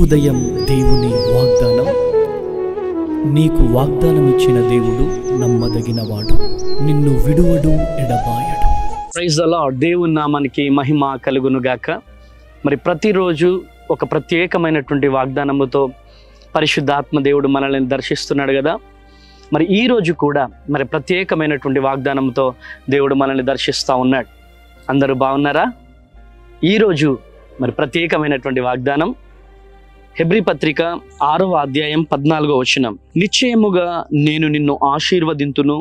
ఉదయం దేవుని వాగ్దానం. నీకు వాగ్దానం ఇచ్చిన దేవుడు నమ్మదగినవాడు, నిన్ను విడువడు, ఎడబాయడు. Praise the lord. దేవుని నామానికి మహిమ కలుగును గాక. మరి ప్రతిరోజు ఒక ప్రత్యేకమైనటువంటి వాగ్దానముతో పరిశుద్ధాత్మ దేవుడు మనల్ని దర్శిస్తున్నాడు కదా. మరి ఈరోజు కూడా మరి ప్రత్యేకమైనటువంటి వాగ్దానంతో దేవుడు మనల్ని దర్శిస్తూ ఉన్నాడు. అందరూ బాగున్నారా? ఈరోజు మరి ప్రత్యేకమైనటువంటి వాగ్దానం హెబ్రీ పత్రిక 6వ అధ్యాయం 14వ వచనం. నిశ్చయముగా నేను నిన్ను ఆశీర్వదింతును,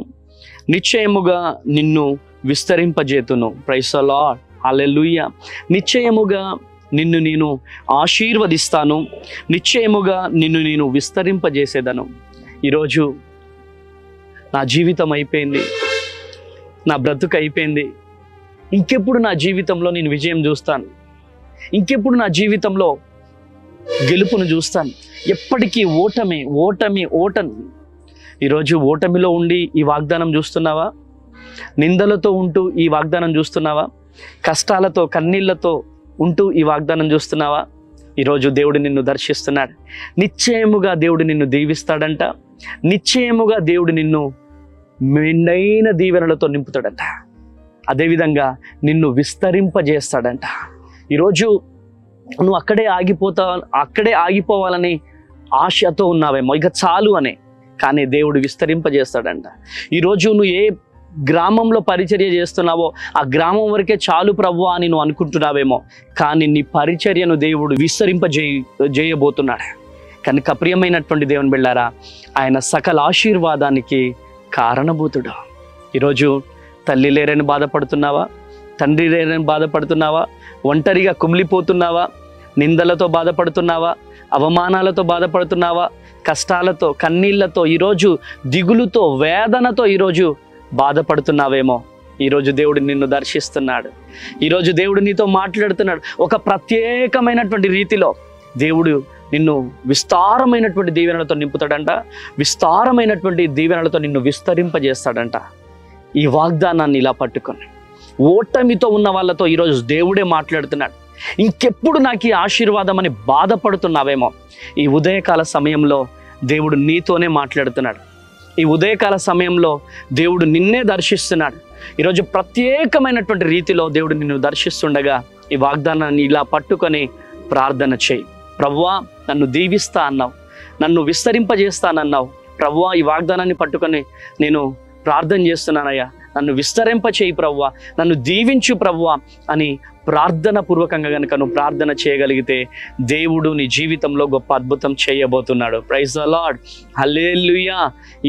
నిశ్చయముగా నిన్ను విస్తరింపజేతును. Praise the Lord. హల్లెలూయా. నిశ్చయముగా నిన్ను నేను ఆశీర్వదిస్తాను, నిశ్చయముగా నిన్ను నేను విస్తరింపజేసేదను. ఈరోజు నా జీవితం అయిపోయింది, నా బ్రతుకు అయిపోయింది, ఇంకెప్పుడు నా జీవితంలో నేను విజయం చూస్తాను, ఇంకెప్పుడు నా జీవితంలో గెలుపును చూస్తాను, ఎప్పటికీ ఓటమి ఓటమి ఓటమి. ఈరోజు ఓటమిలో ఉండి ఈ వాగ్దానం చూస్తున్నావా? నిందలతో ఉంటూ ఈ వాగ్దానం చూస్తున్నావా? కష్టాలతో కన్నీళ్లతో ఉంటూ ఈ వాగ్దానం చూస్తున్నావా? ఈరోజు దేవుడు నిన్ను దర్శిస్తున్నాడు. నిశ్చయముగా దేవుడు నిన్ను దీవిస్తాడంట, నిశ్చయముగా దేవుడు నిన్ను మెండైన దీవెనలతో నింపుతాడంట, అదేవిధంగా నిన్ను విస్తరింపజేస్తాడంట. ఈరోజు నువ్వు అక్కడే ఆగిపోవాలని ఆశతో ఉన్నావేమో, ఇక చాలు అనే. కానీ దేవుడు విస్తరింపజేస్తాడంట. ఈరోజు నువ్వు ఏ గ్రామంలో పరిచర్య చేస్తున్నావో ఆ గ్రామం వరకే చాలు ప్రభువా అని నువ్వు అనుకుంటున్నావేమో, కానీ నీ పరిచర్యను దేవుడు విస్తరింపజేయబోతున్నాడు. కనుక ప్రియమైనటువంటి దేవుని బిడ్డలారా, ఆయన సకల ఆశీర్వాదానికి కారణభూతుడు. ఈరోజు తల్లి లేరని బాధపడుతున్నావా? తండ్రి లేరని బాధపడుతున్నావా? ఒంటరిగా కుమిలిపోతున్నావా? నిందలతో బాధపడుతున్నావా? అవమానాలతో బాధపడుతున్నావా? కష్టాలతో కన్నీళ్లతో ఈరోజు దిగులుతో వేదనతో ఈరోజు బాధపడుతున్నావేమో. ఈరోజు దేవుడు నిన్ను దర్శిస్తున్నాడు. ఈరోజు దేవుడు నీతో మాట్లాడుతున్నాడు. ఒక ప్రత్యేకమైనటువంటి రీతిలో దేవుడు నిన్ను విస్తారమైనటువంటి దీవెనలతో నింపుతాడంట, విస్తారమైనటువంటి దీవెనలతో నిన్ను విస్తరింపజేస్తాడంట. ఈ వాగ్దానాన్ని ఇలా పట్టుకొని ఓటమితో ఉన్న వాళ్ళతో ఈరోజు దేవుడే మాట్లాడుతున్నాడు. ఇంకెప్పుడు నాకు ఈ ఆశీర్వాదం అని బాధపడుతున్నావేమో, ఈ ఉదయకాల సమయంలో దేవుడు నీతోనే మాట్లాడుతున్నాడు. ఈ ఉదయకాల సమయంలో దేవుడు నిన్నే దర్శిస్తున్నాడు. ఈరోజు ప్రత్యేకమైనటువంటి రీతిలో దేవుడు నిన్ను దర్శిస్తుండగా ఈ వాగ్దానాన్ని ఇలా పట్టుకొని ప్రార్థన చేయి. ప్రభువా, నన్ను దీవిస్తా అన్నావు, నన్ను విస్తరింపజేస్తానన్నావు. ప్రభువా, ఈ వాగ్దానాన్ని పట్టుకొని నేను ప్రార్థన చేస్తున్నానయ్యా, నన్ను విస్తరింప చేయి ప్రభువా, నన్ను దీవించు ప్రభువా అని ప్రార్థన పూర్వకంగా కనుక నువ్వు ప్రార్థన చేయగలిగితే దేవుడు నీ జీవితంలో గొప్ప అద్భుతం చేయబోతున్నాడు. Praise the Lord. హల్లెలూయా.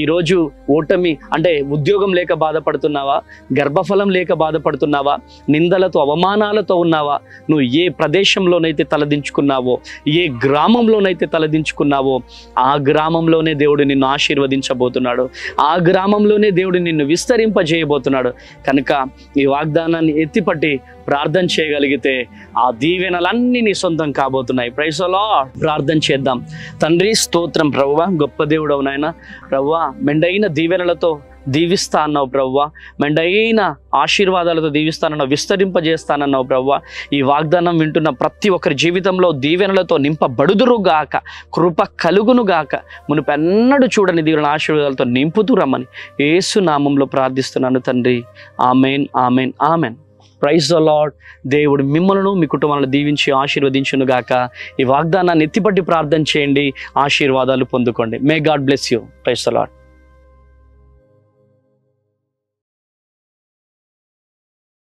ఈరోజు ఓటమి అంటే ఉద్యోగం లేక బాధపడుతున్నావా? గర్భఫలం లేక బాధపడుతున్నావా? నిందలతో అవమానాలతో ఉన్నావా? నువ్వు ఏ ప్రదేశంలోనైతే తలదించుకున్నావో, ఏ గ్రామంలోనైతే తలదించుకున్నావో ఆ గ్రామంలోనే దేవుడు నిన్ను ఆశీర్వదించబోతున్నాడు, ఆ గ్రామంలోనే దేవుడు నిన్ను విస్తరింపజేయబోతున్నాడు. కనుక ఈ వాగ్దానాన్ని ఎత్తిపట్టి ప్రార్థన చేయగలిగితే ఆ దీవెనలన్నీ నీ సొంతం కాబోతున్నాయి. Praise the lord. ప్రార్థన చేద్దాం. తండ్రి స్తోత్రం ప్రభువా, గొప్ప దేవుడవు నాయన. ప్రభువా, మెండైన దీవెనలతో దీవిస్తా అన్నావు ప్రభువా, మెండైన ఆశీర్వాదాలతో దీవిస్తానన్నావు, విస్తరింపజేస్తానన్నావు ప్రభువా. ఈ వాగ్దానం వింటున్న ప్రతి ఒక్కరి జీవితంలో దీవెనలతో నింపబడుదురుగాక, కృప కలుగునుగాక, మునుపెన్నడూ చూడని దీవెనల ఆశీర్వాదాలతో నింపుతూ రమ్మని యేసు నామంలో ప్రార్థిస్తున్నాను తండ్రి. Amen, amen, amen. Praise the lord. దేవుడు మిమ్మల్ని మీ కుటుంబాలను దీవించి ఆశీర్వదించును గాక. ఈ వాగ్దానాన్ని ఎత్తిపట్టి ప్రార్థన చేయండి, ఆశీర్వాదాలు పొందుకోండి. May God bless you. Praise the lord.